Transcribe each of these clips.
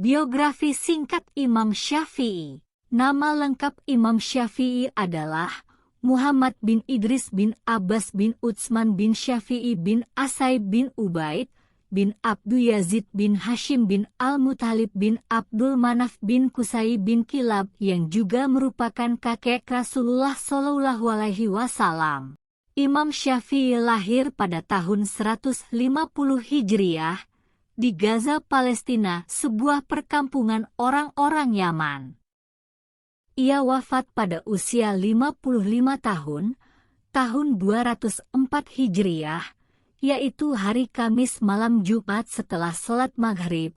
Biografi singkat Imam Syafi'i. Nama lengkap Imam Syafi'i adalah Muhammad bin Idris bin Abbas bin Utsman bin Syafi'i bin Asai bin Ubaid bin Abdu Yazid bin Hashim bin Al-Muthalib bin Abdul Manaf bin Qusay bin Kilab yang juga merupakan kakek Rasulullah Shallallahu Alaihi Wasallam. Imam Syafi'i lahir pada tahun 150 Hijriah di Gaza, Palestina, sebuah perkampungan orang-orang Yaman. Ia wafat pada usia 55 tahun 204 Hijriah, yaitu hari Kamis malam Jumat setelah sholat maghrib,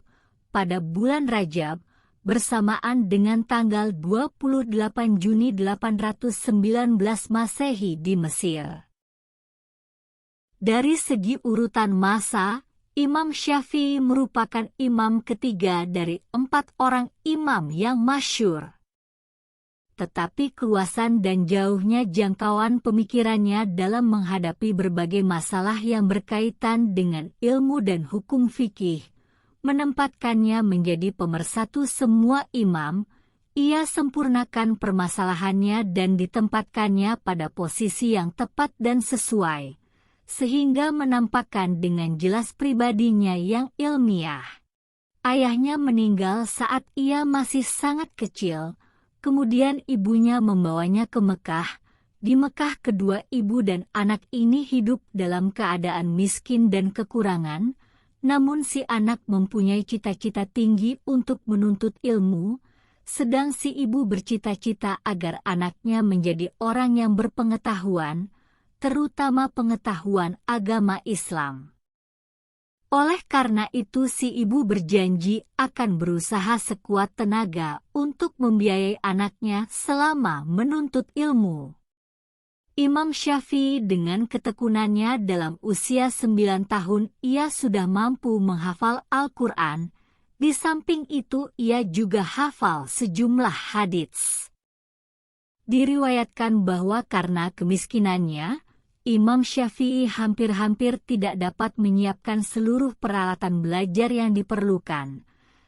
pada bulan Rajab, bersamaan dengan tanggal 28 Juni 819 Masehi di Mesir. Dari segi urutan masa, Imam Syafi'i merupakan imam ketiga dari 4 orang imam yang masyhur. Tetapi keluasan dan jauhnya jangkauan pemikirannya dalam menghadapi berbagai masalah yang berkaitan dengan ilmu dan hukum fikih, menempatkannya menjadi pemersatu semua imam. Ia sempurnakan permasalahannya dan ditempatkannya pada posisi yang tepat dan sesuai, sehingga menampakkan dengan jelas pribadinya yang ilmiah. Ayahnya meninggal saat ia masih sangat kecil, kemudian ibunya membawanya ke Mekah. Di Mekah kedua ibu dan anak ini hidup dalam keadaan miskin dan kekurangan, namun si anak mempunyai cita-cita tinggi untuk menuntut ilmu, sedang si ibu bercita-cita agar anaknya menjadi orang yang berpengetahuan, terutama pengetahuan agama Islam. Oleh karena itu si ibu berjanji akan berusaha sekuat tenaga untuk membiayai anaknya selama menuntut ilmu. Imam Syafi'i dengan ketekunannya dalam usia 9 tahun ia sudah mampu menghafal Al-Quran. Di samping itu ia juga hafal sejumlah hadits. Diriwayatkan bahwa karena kemiskinannya, Imam Syafi'i hampir-hampir tidak dapat menyiapkan seluruh peralatan belajar yang diperlukan,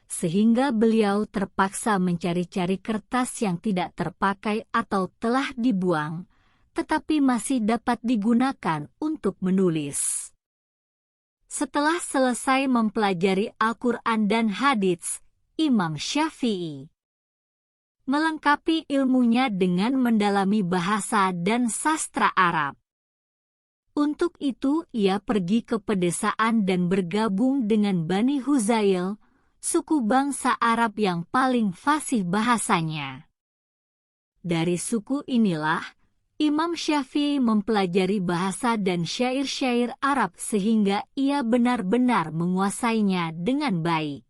sehingga beliau terpaksa mencari-cari kertas yang tidak terpakai atau telah dibuang, tetapi masih dapat digunakan untuk menulis. Setelah selesai mempelajari Al-Quran dan hadits, Imam Syafi'i melengkapi ilmunya dengan mendalami bahasa dan sastra Arab. Untuk itu ia pergi ke pedesaan dan bergabung dengan Bani Huzail, suku bangsa Arab yang paling fasih bahasanya. Dari suku inilah, Imam Syafi'i mempelajari bahasa dan syair-syair Arab sehingga ia benar-benar menguasainya dengan baik.